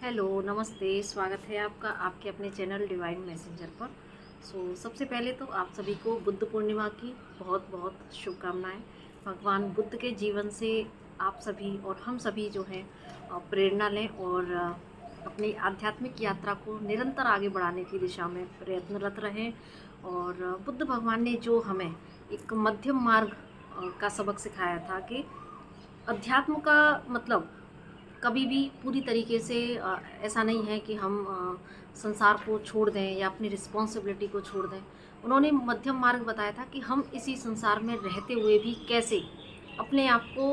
Hello, नमस्ते, स्वागत है आपका आपके अपने चैनल डिवाइन मैसेंजर पर। सबसे पहले तो आप सभी को बुद्ध पूर्णिमा की बहुत बहुत शुभकामनाएं। भगवान बुद्ध के जीवन से आप सभी और हम सभी जो हैं प्रेरणा लें और अपनी आध्यात्मिक यात्रा को निरंतर आगे बढ़ाने की दिशा में प्रयत्नरत रहें। और बुद्ध भगवान ने जो हमें एक मध्यम मार्ग का सबक सिखाया था कि अध्यात्म का मतलब कभी भी पूरी तरीके से ऐसा नहीं है कि हम संसार को छोड़ दें या अपनी रिस्पॉन्सिबिलिटी को छोड़ दें। उन्होंने मध्यम मार्ग बताया था कि हम इसी संसार में रहते हुए भी कैसे अपने आप को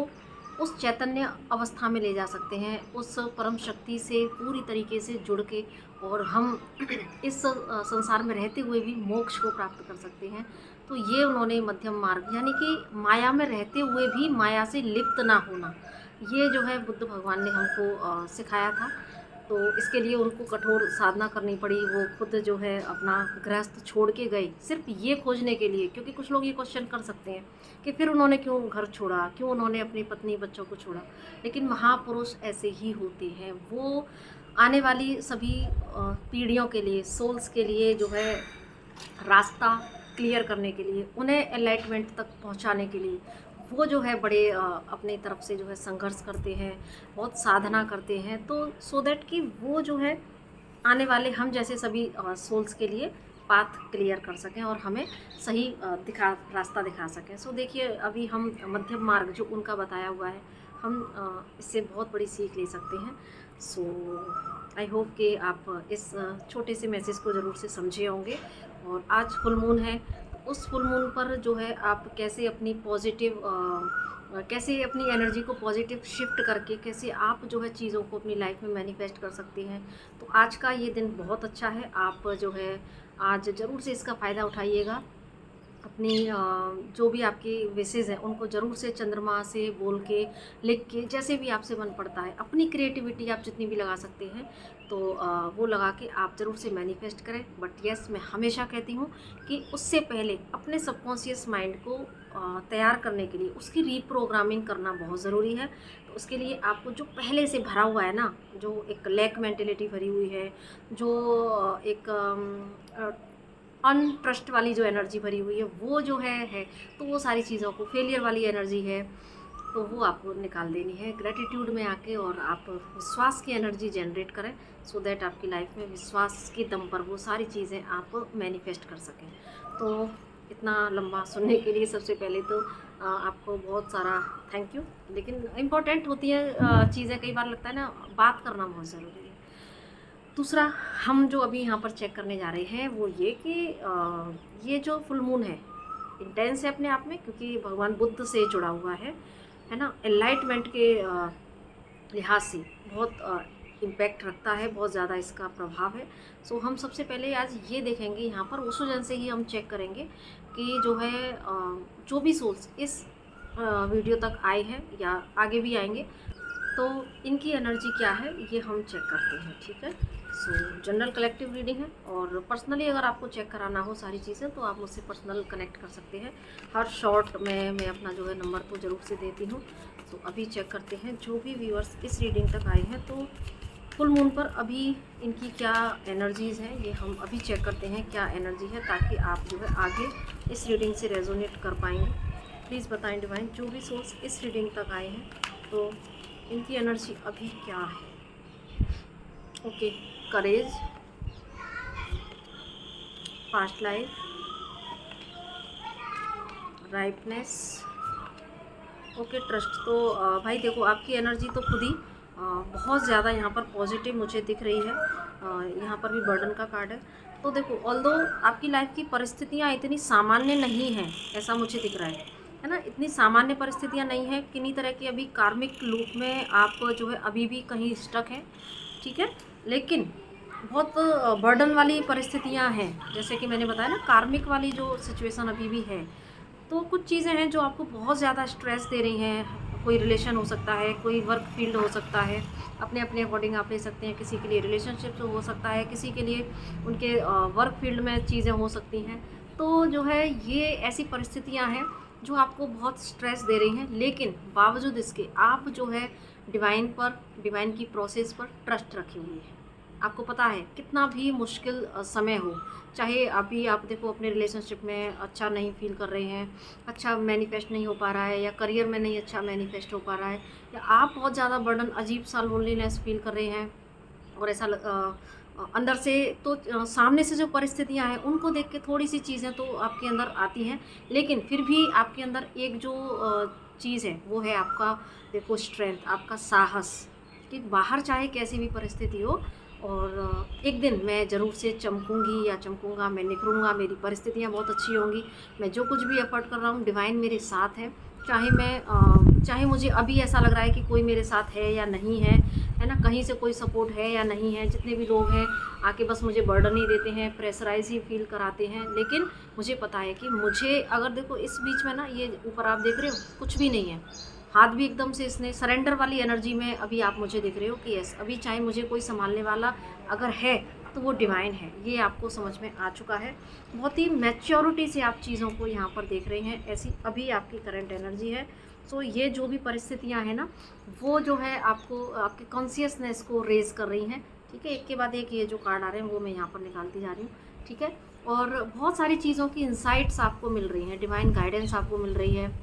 उस चैतन्य अवस्था में ले जा सकते हैं, उस परम शक्ति से पूरी तरीके से जुड़ के, और हम इस संसार में रहते हुए भी मोक्ष को प्राप्त कर सकते हैं। तो ये उन्होंने मध्यम मार्ग, यानी कि माया में रहते हुए भी माया से लिप्त ना होना, ये जो है बुद्ध भगवान ने हमको सिखाया था। तो इसके लिए उनको कठोर साधना करनी पड़ी। वो खुद जो है अपना गृहस्थ छोड़ के गए सिर्फ ये खोजने के लिए, क्योंकि कुछ लोग ये क्वेश्चन कर सकते हैं कि फिर उन्होंने क्यों घर छोड़ा, क्यों उन्होंने अपनी पत्नी बच्चों को छोड़ा। लेकिन महापुरुष ऐसे ही होते हैं। वो आने वाली सभी पीढ़ियों के लिए, सोल्स के लिए जो है रास्ता क्लियर करने के लिए, उन्हें एनलाइटमेंट तक पहुंचाने के लिए वो जो है बड़े अपनी तरफ से जो है संघर्ष करते हैं, बहुत साधना करते हैं। तो सो दैट कि वो जो है आने वाले हम जैसे सभी सोल्स के लिए पाथ क्लियर कर सकें और हमें सही रास्ता दिखा सकें। देखिए, अभी हम मध्यम मार्ग जो उनका बताया हुआ है, हम इससे बहुत बड़ी सीख ले सकते हैं। आई होप कि आप इस छोटे से मैसेज को ज़रूर से समझे होंगे। और आज फुल मून है, उस फुल मून पर जो है आप कैसे अपनी कैसे अपनी एनर्जी को पॉजिटिव शिफ्ट करके कैसे आप जो है चीज़ों को अपनी लाइफ में मैनिफेस्ट कर सकते हैं। तो आज का ये दिन बहुत अच्छा है। आप जो है आज ज़रूर से इसका फ़ायदा उठाइएगा। अपनी जो भी आपकी विशेज़ हैं उनको ज़रूर से चंद्रमा से बोल के, लिख के, जैसे भी आपसे मन पड़ता है, अपनी क्रिएटिविटी आप जितनी भी लगा सकते हैं तो वो लगा के आप ज़रूर से मैनिफेस्ट करें। बट यस, मैं हमेशा कहती हूँ कि उससे पहले अपने सबकॉन्शियस माइंड को तैयार करने के लिए उसकी रीप्रोग्रामिंग करना बहुत ज़रूरी है। तो उसके लिए आपको जो पहले से भरा हुआ है ना, जो एक लैक मेंटेलिटी भरी हुई है, जो एक अनट्रस्ट वाली जो एनर्जी भरी हुई है, वो जो है तो वो सारी चीज़ों को, फेलियर वाली एनर्जी है तो वो आपको निकाल देनी है ग्रेटिट्यूड में आके, और आप विश्वास की एनर्जी जनरेट करें सो दैट आपकी लाइफ में विश्वास के दम पर वो सारी चीज़ें आप मैनिफेस्ट कर सकें। तो इतना लंबा सुनने के लिए सबसे पहले तो आपको बहुत सारा थैंक यू। लेकिन इम्पॉर्टेंट होती है चीज़ें, कई बार लगता है ना, बात करना बहुत ज़रूरी है। दूसरा, हम जो अभी यहाँ पर चेक करने जा रहे हैं वो ये कि ये जो फुल मून है इंटेंस है अपने आप में, क्योंकि भगवान बुद्ध से जुड़ा हुआ है ना, एनलाइटमेंट के लिहाज से बहुत इम्पैक्ट रखता है, बहुत ज़्यादा इसका प्रभाव है। हम सबसे पहले आज ये देखेंगे, यहाँ पर उस वजह से ही हम चेक करेंगे कि जो है जो भी सोल्स इस वीडियो तक आए हैं या आगे भी आएंगे, तो इनकी एनर्जी क्या है ये हम चेक करते हैं। ठीक है, जनरल कलेक्टिव रीडिंग है, और पर्सनली अगर आपको चेक कराना हो सारी चीज़ें तो आप मुझसे पर्सनल कनेक्ट कर सकते हैं। हर शॉर्ट में मैं अपना जो है नंबर तो ज़रूर से देती हूँ। अभी चेक करते हैं जो भी व्यूअर्स इस रीडिंग तक आए हैं, तो फुल मून पर अभी इनकी क्या एनर्जीज़ हैं ये हम अभी चेक करते हैं, क्या एनर्जी है, ताकि आप जो है आगे इस रीडिंग से रेजोनेट कर पाएंगे। प्लीज़ बताएं डिवाइन, जो भी सोर्स इस रीडिंग तक आए हैं तो इनकी एनर्जी अभी क्या है। ओके, करेज, पास्ट लाइफ, राइपनेस, ओके, ट्रस्ट। तो भाई देखो, आपकी एनर्जी तो खुद ही बहुत ज़्यादा यहाँ पर पॉजिटिव मुझे दिख रही है। यहाँ पर भी बर्डन का कार्ड है। तो देखो, ऑल्दो आपकी लाइफ की परिस्थितियाँ इतनी सामान्य नहीं हैं, ऐसा मुझे दिख रहा है ना, इतनी सामान्य परिस्थितियाँ नहीं हैं। किन्हीं तरह की अभी कार्मिक लूप में आप जो है अभी भी कहीं स्टक हैं, ठीक है, लेकिन बहुत बर्डन वाली परिस्थितियाँ हैं। जैसे कि मैंने बताया ना, कार्मिक वाली जो सिचुएशन अभी भी है, तो कुछ चीज़ें हैं जो आपको बहुत ज़्यादा स्ट्रेस दे रही हैं। कोई रिलेशन हो सकता है, कोई वर्क फील्ड हो सकता है, अपने अपने अकॉर्डिंग आप ले सकते हैं। किसी के लिए रिलेशनशिप हो सकता है, किसी के लिए उनके वर्क फील्ड में चीज़ें हो सकती हैं। तो जो है ये ऐसी परिस्थितियां हैं जो आपको बहुत स्ट्रेस दे रही हैं, लेकिन बावजूद इसके आप जो है डिवाइन पर, डिवाइन की प्रोसेस पर ट्रस्ट रखे हुए हैं। आपको पता है कितना भी मुश्किल समय हो, चाहे अभी आप देखो अपने रिलेशनशिप में अच्छा नहीं फील कर रहे हैं, अच्छा मैनिफेस्ट नहीं हो पा रहा है, या करियर में नहीं अच्छा मैनिफेस्ट हो पा रहा है, या आप बहुत ज़्यादा बर्डन, अजीब सा लोनलीनेस फील कर रहे हैं, और ऐसा अंदर से तो सामने से जो परिस्थितियां हैं उनको देख के थोड़ी सी चीज़ें तो आपके अंदर आती हैं, लेकिन फिर भी आपके अंदर एक जो चीज़ है वो है आपका, देखो, स्ट्रेंथ, आपका साहस, कि बाहर चाहे कैसी भी परिस्थिति हो, और एक दिन मैं ज़रूर से चमकूंगी या चमकूंगा, मैं निखरूंगा, मेरी परिस्थितियां बहुत अच्छी होंगी, मैं जो कुछ भी एफर्ट कर रहा हूँ डिवाइन मेरे साथ है, चाहे मुझे अभी ऐसा लग रहा है कि कोई मेरे साथ है या नहीं है ना, कहीं से कोई सपोर्ट है या नहीं है, जितने भी लोग हैं आके बस मुझे बर्डन ही देते हैं, प्रेशराइज ही फील कराते हैं, लेकिन मुझे पता है कि मुझे, अगर देखो इस बीच में ना, ये ऊपर आप देख रहे हो कुछ भी नहीं है, हाथ भी एकदम से इसने सरेंडर वाली एनर्जी में अभी आप मुझे देख रहे हो कि यस, अभी चाहे मुझे कोई संभालने वाला अगर है तो वो डिवाइन है, ये आपको समझ में आ चुका है। बहुत ही मैच्योरिटी से आप चीज़ों को यहाँ पर देख रहे हैं, ऐसी अभी आपकी करंट एनर्जी है। सो ये जो भी परिस्थितियाँ हैं ना, वो जो है आपको आपके कॉन्शियसनेस को रेज कर रही हैं, ठीक है। एक के बाद एक ये जो कार्ड आ रहे हैं वो मैं यहाँ पर निकालती जा रही हूँ, ठीक है। और बहुत सारी चीज़ों की इंसाइट्स आपको मिल रही हैं, डिवाइन गाइडेंस आपको मिल रही है,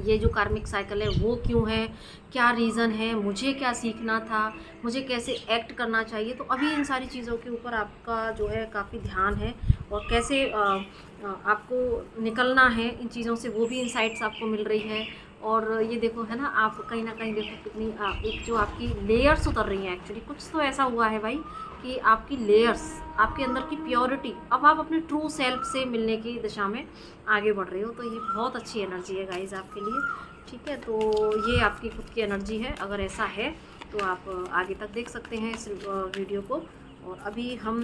ये जो कार्मिक साइकिल है वो क्यों है, क्या रीज़न है, मुझे क्या सीखना था, मुझे कैसे एक्ट करना चाहिए, तो अभी इन सारी चीज़ों के ऊपर आपका जो है काफ़ी ध्यान है, और कैसे आपको निकलना है इन चीज़ों से, वो भी इंसाइट्स आपको मिल रही है। और ये देखो है ना, आप कहीं ना कहीं देखो कितनी एक जो आपकी लेयर्स उतर रही हैं, एक्चुअली कुछ तो ऐसा हुआ है भाई कि आपकी लेयर्स, आपके अंदर की प्योरिटी, अब आप अपने ट्रू सेल्फ से मिलने की दिशा में आगे बढ़ रहे हो, तो ये बहुत अच्छी एनर्जी है गाइज आपके लिए, ठीक है। तो ये आपकी खुद की एनर्जी है, अगर ऐसा है तो आप आगे तक देख सकते हैं इस वीडियो को। और अभी हम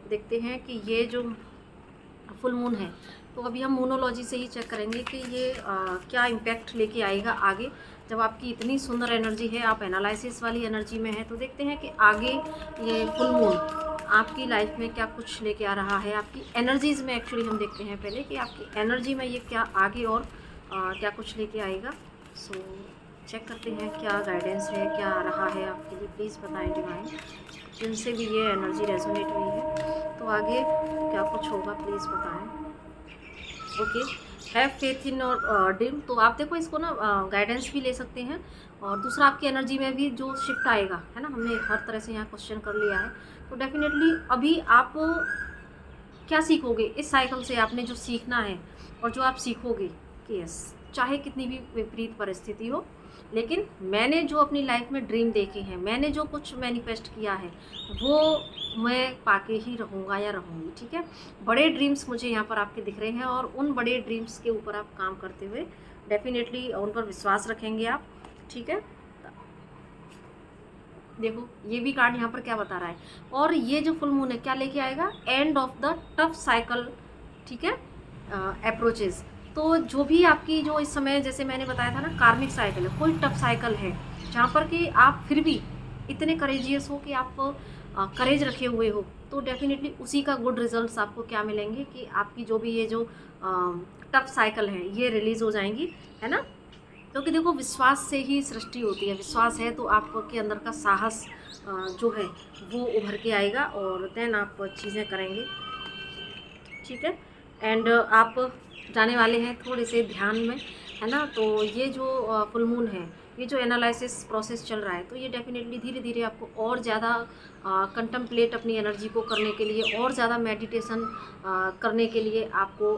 देखते हैं कि ये जो फुल मून है, तो अभी हम मूनोलॉजी से ही चेक करेंगे कि ये क्या इम्पैक्ट लेके आएगा आगे, जब आपकी इतनी सुंदर एनर्जी है, आप एनालिसिस वाली एनर्जी में है, तो देखते हैं कि आगे ये फुल मून आपकी लाइफ में क्या कुछ लेके आ रहा है, आपकी एनर्जीज़ में। एक्चुअली हम देखते हैं पहले कि आपकी एनर्जी में ये क्या आगे और क्या कुछ लेके आएगा। सो चेक करते हैं क्या गाइडेंस है, क्या आ रहा है आपके लिए, प्लीज़ बताएं डिवाइन, जिनसे भी ये एनर्जी रेजोनेट हुई है, तो आगे क्या कुछ होगा प्लीज़ बताएं। ओके, हैव फेथ इन और ड्रीम, तो आप देखो इसको ना गाइडेंस भी ले सकते हैं, और दूसरा आपकी एनर्जी में भी जो शिफ्ट आएगा है ना, हमने हर तरह से यहाँ क्वेश्चन कर लिया है, तो डेफिनेटली अभी आप क्या सीखोगे इस साइकिल से, आपने जो सीखना है और जो आप सीखोगे कि यस, चाहे कितनी भी विपरीत परिस्थिति हो, लेकिन मैंने जो अपनी लाइफ में ड्रीम देखे हैं, मैंने जो कुछ मैनिफेस्ट किया है, वो मैं पाके ही रहूँगा या रहूँगी, ठीक है। बड़े ड्रीम्स मुझे यहाँ पर आपके दिख रहे हैं, और उन बड़े ड्रीम्स के ऊपर आप काम करते हुए डेफिनेटली उन पर विश्वास रखेंगे आप, ठीक है। देखो ये भी कार्ड यहाँ पर क्या बता रहा है, और ये जो फुल मून है क्या लेके आएगा, end of the tough cycle, ठीक है, अप्रोचेज। तो जो भी आपकी जो इस समय, जैसे मैंने बताया था ना, कार्मिक साइकिल है, कोई टफ साइकिल है जहाँ पर कि आप फिर भी इतने करेजियस हो कि आप करेज रखे हुए हो, तो डेफिनेटली उसी का गुड रिजल्ट्स आपको क्या मिलेंगे कि आपकी जो भी ये जो टफ साइकिल है ये रिलीज़ हो जाएंगी, है ना। क्योंकि देखो विश्वास से ही सृष्टि होती है, विश्वास है तो आपके अंदर का साहस जो है वो उभर के आएगा, और देन आप चीज़ें करेंगे, ठीक है। एंड आप जाने वाले हैं थोड़े से ध्यान में, है ना। तो ये जो फुल मून है, ये जो एनालिसिस प्रोसेस चल रहा है, तो ये डेफिनेटली धीरे धीरे आपको और ज़्यादा कंटम्पलेट अपनी एनर्जी को करने के लिए, और ज़्यादा मेडिटेशन करने के लिए आपको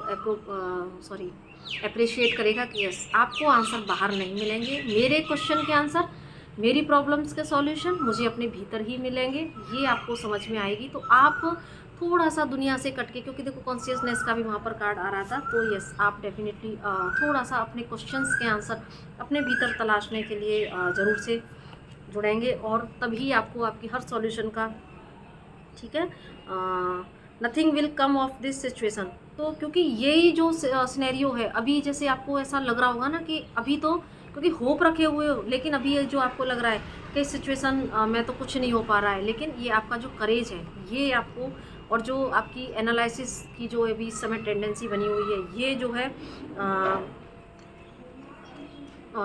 अप्रिशिएट करेगा कि यस, आपको आंसर बाहर नहीं मिलेंगे, मेरे क्वेश्चन के आंसर, मेरी प्रॉब्लम्स के सॉल्यूशन मुझे अपने भीतर ही मिलेंगे, ये आपको समझ में आएगी। तो आप थोड़ा सा दुनिया से कट के, क्योंकि देखो कॉन्शियसनेस का भी वहाँ पर कार्ड आ रहा था, तो यस, आप डेफिनेटली थोड़ा सा अपने क्वेश्चंस के आंसर अपने भीतर तलाशने के लिए ज़रूर से जुड़ेंगे, और तभी आपको आपकी हर सॉल्यूशन का, ठीक है, nothing will come of this situation. तो क्योंकि यही जो सिनेरियो है अभी, जैसे आपको ऐसा लग रहा होगा ना कि अभी तो क्योंकि होप रखे हुए हो, लेकिन अभी ये जो आपको लग रहा है कि सिचुएशन में तो कुछ नहीं हो पा रहा है, लेकिन ये आपका जो करेज है ये आपको, और जो आपकी एनालिसिस की जो अभी इस समय टेंडेंसी बनी हुई है, ये जो है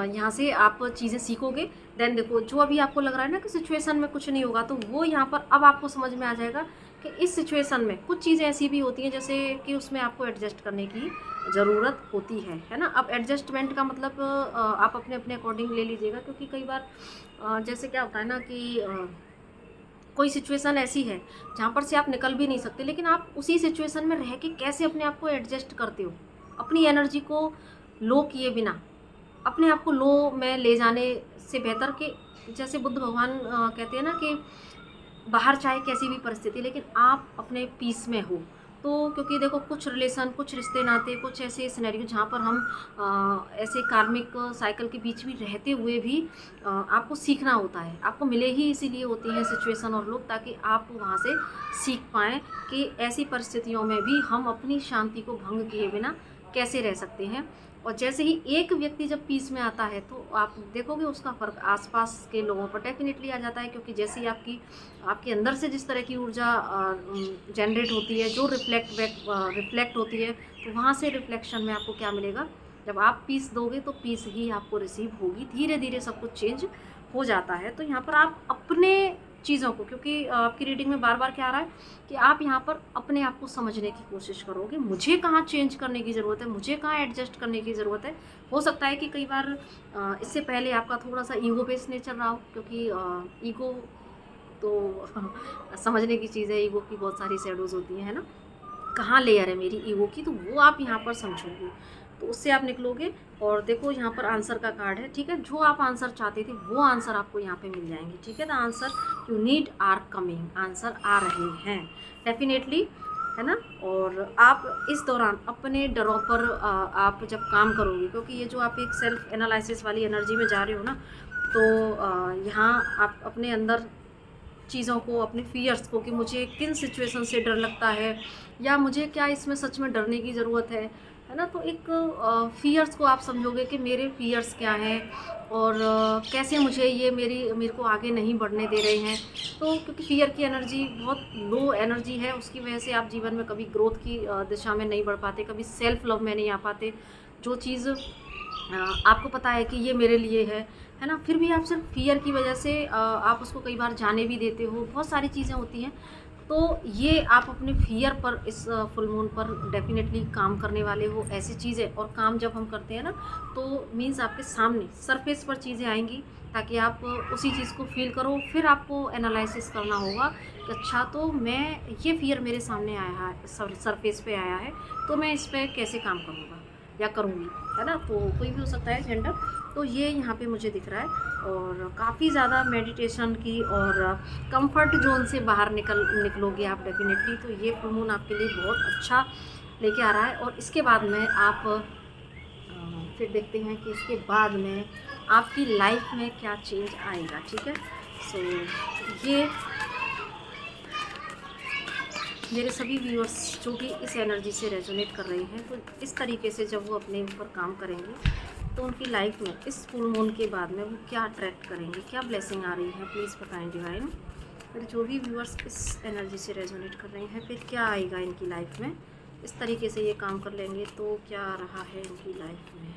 यहाँ से आप चीज़ें सीखोगे, देन देखो जो अभी आपको लग रहा है ना कि सिचुएशन में कुछ नहीं होगा, तो वो यहाँ पर अब आपको समझ में आ जाएगा कि इस सिचुएशन में कुछ चीज़ें ऐसी भी होती हैं जैसे कि उसमें आपको एडजस्ट करने की ज़रूरत होती है ना। अब एडजस्टमेंट का मतलब आप अपने अपने अकॉर्डिंग ले लीजिएगा, क्योंकि कई बार जैसे क्या होता है ना कि कोई सिचुएशन ऐसी है जहाँ पर से आप निकल भी नहीं सकते, लेकिन आप उसी सिचुएशन में रह के कैसे अपने आप को एडजस्ट करते हो, अपनी एनर्जी को लो किए बिना अपने आप को लो में ले जाने से बेहतर कि जैसे बुद्ध भगवान कहते हैं ना कि बाहर चाहे कैसी भी परिस्थिति, लेकिन आप अपने पीस में हो। तो क्योंकि देखो कुछ रिलेशन, कुछ रिश्ते नाते, कुछ ऐसे सिनेरियो जहाँ पर हम ऐसे कार्मिक साइकिल के बीच में रहते हुए भी आपको सीखना होता है। आपको मिले ही इसीलिए होती हैं सिचुएशन और लोग, ताकि आप वहाँ से सीख पाएँ कि ऐसी परिस्थितियों में भी हम अपनी शांति को भंग किए बिना कैसे रह सकते हैं। और जैसे ही एक व्यक्ति जब पीस में आता है तो आप देखोगे उसका फ़र्क आसपास के लोगों पर डेफिनेटली आ जाता है, क्योंकि जैसे ही आपके अंदर से जिस तरह की ऊर्जा जनरेट होती है, जो रिफ्लेक्ट होती है, तो वहाँ से रिफ्लेक्शन में आपको क्या मिलेगा, जब आप पीस दोगे तो पीस ही आपको रिसीव होगी। धीरे धीरे सब कुछ चेंज हो जाता है। तो यहाँ पर आप अपने चीज़ों को, क्योंकि आपकी रीडिंग में बार बार क्या आ रहा है कि आप यहाँ पर अपने आप को समझने की कोशिश करोगे, मुझे कहाँ चेंज करने की ज़रूरत है, मुझे कहाँ एडजस्ट करने की ज़रूरत है। हो सकता है कि कई बार इससे पहले आपका थोड़ा सा ईगो बेस नेचर रहा हो, क्योंकि ईगो तो समझने की चीज़ है। ईगो की बहुत सारी शैडोज़ होती हैं, है ना, कहाँ लेयर है मेरी ईगो की, तो वो आप यहाँ पर समझोगे, तो उससे आप निकलोगे। और देखो यहाँ पर आंसर का कार्ड है, ठीक है, जो आप आंसर चाहते थे वो आंसर आपको यहाँ पे मिल जाएंगे, ठीक है। The answer you need are coming, answer आ रहे हैं डेफिनेटली, है ना। और आप इस दौरान अपने डरों पर आप जब काम करोगे, क्योंकि ये जो आप एक सेल्फ एनालिसिस वाली एनर्जी में जा रहे हो ना, तो यहाँ आप अपने अंदर चीज़ों को, अपने फियर्स को, कि मुझे किन सिचुएशन से डर लगता है, या मुझे क्या इसमें सच में डरने की ज़रूरत है ना। तो एक फियर्स को आप समझोगे कि मेरे फियर्स क्या हैं, और कैसे मुझे ये मेरे को आगे नहीं बढ़ने दे रहे हैं। तो क्योंकि फियर की एनर्जी बहुत लो एनर्जी है, उसकी वजह से आप जीवन में कभी ग्रोथ की दिशा में नहीं बढ़ पाते, कभी सेल्फ लव में नहीं आ पाते। जो चीज़ आपको पता है कि ये मेरे लिए है ना, फिर भी आप सिर्फ फियर की वजह से आप उसको कई बार जाने भी देते हो। बहुत सारी चीज़ें होती हैं। तो ये आप अपने फियर पर इस फुल मून पर डेफिनेटली काम करने वाले हो, ऐसी चीज़ें। और काम जब हम करते हैं ना, तो मीन्स आपके सामने सरफेस पर चीज़ें आएंगी, ताकि आप उसी चीज़ को फील करो। फिर आपको एनालिसिस करना होगा कि अच्छा, तो मैं ये फियर मेरे सामने आया है, सरफेस पे आया है, तो मैं इस पर कैसे काम करूँगा या करूँगी, है ना। तो कोई भी हो सकता है जेंडर। तो ये यहाँ पे मुझे दिख रहा है, और काफ़ी ज़्यादा मेडिटेशन की और कंफर्ट जोन से बाहर निकलोगे आप डेफिनेटली। तो ये फुल मून आपके लिए बहुत अच्छा लेके आ रहा है। और इसके बाद में आप फिर देखते हैं कि इसके बाद में आपकी लाइफ में क्या चेंज आएगा, ठीक है। सो ये मेरे सभी व्यूअर्स जो भी इस एनर्जी से रेजोनेट कर रहे हैं, तो इस तरीके से जब वो अपने ऊपर काम करेंगे, तो उनकी लाइफ में इस फुल मून के बाद में वो क्या अट्रैक्ट करेंगे, क्या ब्लेसिंग आ रही है, प्लीज़ बताएं डिवाइन। फिर जो भी व्यूअर्स इस एनर्जी से रेजोनेट कर रहे हैं, फिर क्या आएगा इनकी लाइफ में, इस तरीके से ये काम कर लेंगे तो क्या आ रहा है इनकी लाइफ में।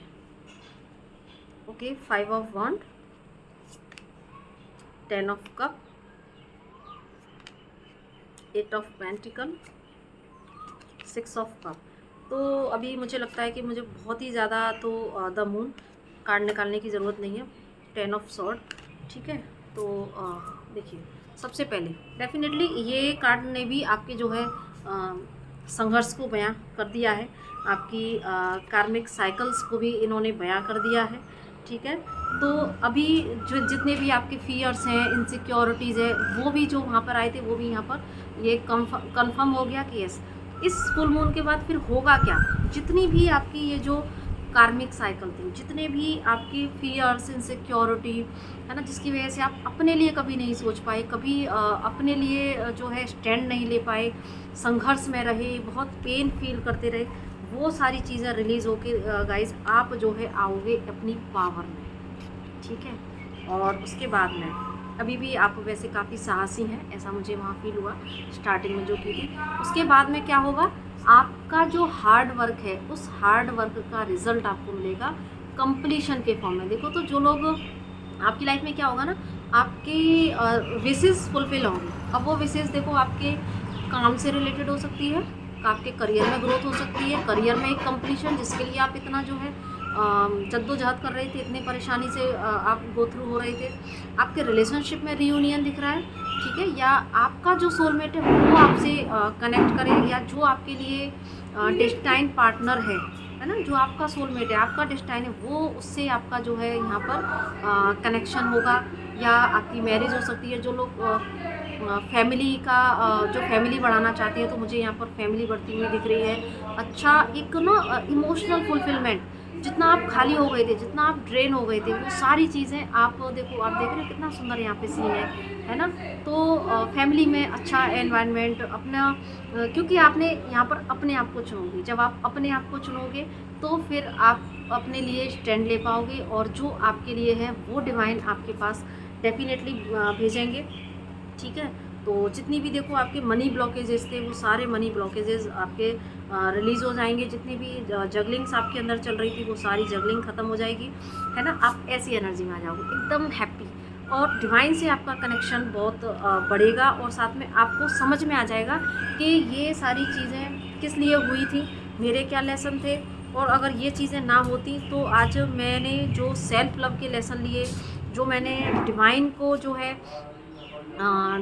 Okay, 5 of wand, 10 of cup, 8 of pentacle, 6 of cup. तो अभी मुझे लगता है कि मुझे बहुत ही ज़्यादा तो द मून कार्ड निकालने की ज़रूरत नहीं है। 10 ऑफ सॉर्ड, ठीक है। तो देखिए, सबसे पहले डेफिनेटली ये कार्ड ने भी आपके जो है संघर्ष को बयां कर दिया है, आपकी कार्मिक साइकिल्स को भी इन्होंने बयां कर दिया है, ठीक है। तो अभी जो जितने भी आपके फियर्स हैं, इनसिक्योरिटीज़ है, वो भी जो वहाँ पर आए थे, वो भी यहाँ पर ये कंफर्म हो गया कि यस, इस फुल मून के बाद फिर होगा क्या। जितनी भी आपकी ये जो कार्मिक साइकिल थी, जितने भी आपकी फियर्स, इनसिक्योरिटी, है ना, जिसकी वजह से आप अपने लिए कभी नहीं सोच पाए, कभी अपने लिए जो है स्टैंड नहीं ले पाए, संघर्ष में रहे, बहुत पेन फील करते रहे, वो सारी चीज़ें रिलीज़ होके गाइस आप जो है आओगे अपनी पावर में, ठीक है। और उसके बाद में अभी भी आप वैसे काफ़ी साहसी हैं, ऐसा मुझे वहाँ फील हुआ स्टार्टिंग में जो की थी। उसके बाद में क्या होगा, आपका जो हार्ड वर्क है, उस हार्ड वर्क का रिज़ल्ट आपको मिलेगा कंप्लीशन के फॉर्म में। देखो, तो जो लोग आपकी लाइफ में क्या होगा ना, आपके विशेज़ फुलफ़िल होंगी। अब वो विशेज़ देखो आपके काम से रिलेटेड हो सकती है, आपके करियर में ग्रोथ हो सकती है, करियर में एक कंप्लीशन जिसके लिए आप इतना जो है जद्दोजहद कर रहे थे, इतनी परेशानी से आप गो थ्रू हो रहे थे। आपके रिलेशनशिप में रियूनियन दिख रहा है, ठीक है, या आपका जो सोलमेट है वो आपसे कनेक्ट करे, या जो आपके लिए डेस्टाइन पार्टनर है ना, जो आपका सोलमेट है, आपका डेस्टाइन है, वो उससे आपका जो है यहाँ पर कनेक्शन होगा, या आपकी मैरिज हो सकती है। जो लोग फैमिली का जो फैमिली बढ़ाना चाहती है, तो मुझे यहाँ पर फैमिली बढ़ती हुई दिख रही है। अच्छा, एक ना इमोशनल फुलफिलमेंट, जितना आप खाली हो गए थे, जितना आप ड्रेन हो गए थे, वो सारी चीज़ें आप देखो, आप देख रहे हो कितना सुंदर यहाँ पे सीन है ना। तो फैमिली में अच्छा एनवायरनमेंट अपना, क्योंकि आपने यहाँ पर अपने आप को चुनोगे। जब आप अपने आप को चुनोगे तो फिर आप अपने लिए स्टैंड ले पाओगे, और जो आपके लिए है वो डिवाइन आपके पास डेफिनेटली भेजेंगे, ठीक है। तो जितनी भी देखो आपके मनी ब्लॉकेजेस थे, वो सारे मनी ब्लॉकेजेस आपके रिलीज़ हो जाएंगे। जितनी भी जगलिंग्स आपके अंदर चल रही थी, वो सारी जगलिंग ख़त्म हो जाएगी, है ना। आप ऐसी एनर्जी में आ जाओगे, एकदम हैप्पी, और डिवाइन से आपका कनेक्शन बहुत बढ़ेगा, और साथ में आपको समझ में आ जाएगा कि ये सारी चीज़ें किस लिए हुई थी, मेरे क्या लेसन थे, और अगर ये चीज़ें ना होती तो आज मैंने जो सेल्फ लव के लेसन लिए, जो मैंने डिवाइन को जो है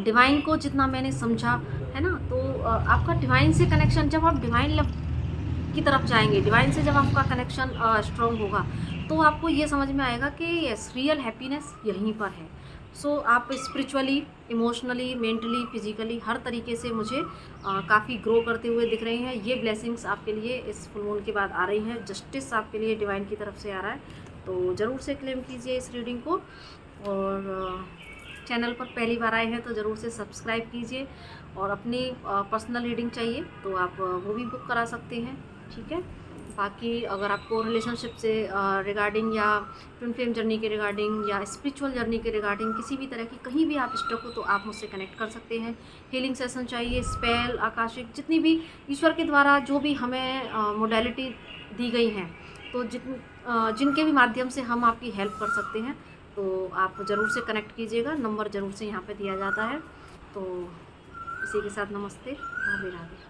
डिवाइन को जितना मैंने समझा, है ना। तो आपका डिवाइन से कनेक्शन, जब आप डिवाइन लव की तरफ जाएंगे, डिवाइन से जब आपका कनेक्शन स्ट्रॉन्ग होगा, तो आपको ये समझ में आएगा कि यस, रियल हैप्पीनेस यहीं पर है। सो आप स्पिरिचुअली, इमोशनली, मेंटली, फिजिकली, हर तरीके से मुझे काफ़ी ग्रो करते हुए दिख रहे हैं। ये ब्लेसिंग्स आपके लिए इस फुल मून के बाद आ रही हैं, जस्टिस आपके लिए डिवाइन की तरफ से आ रहा है। तो ज़रूर से क्लेम कीजिए इस रीडिंग को, और चैनल पर पहली बार आए हैं तो ज़रूर से सब्सक्राइब कीजिए, और अपनी पर्सनल रीडिंग चाहिए तो आप वो भी बुक करा सकते हैं, ठीक है। बाकी अगर आपको रिलेशनशिप से रिगार्डिंग, या ट्विन फ्लेम जर्नी के रिगार्डिंग, या स्पिरिचुअल जर्नी के रिगार्डिंग किसी भी तरह की कहीं भी आप स्टक हो, तो आप मुझसे कनेक्ट कर सकते हैं। हीलिंग सेशन चाहिए, स्पेल, आकाशिक, जितनी भी ईश्वर के द्वारा जो भी हमें मोडेलिटी दी गई हैं, तो जिनके भी माध्यम से हम आपकी हेल्प कर सकते हैं, तो आप ज़रूर से कनेक्ट कीजिएगा। नंबर ज़रूर से यहाँ पे दिया जाता है। तो इसी के साथ नमस्ते, राधे राधे।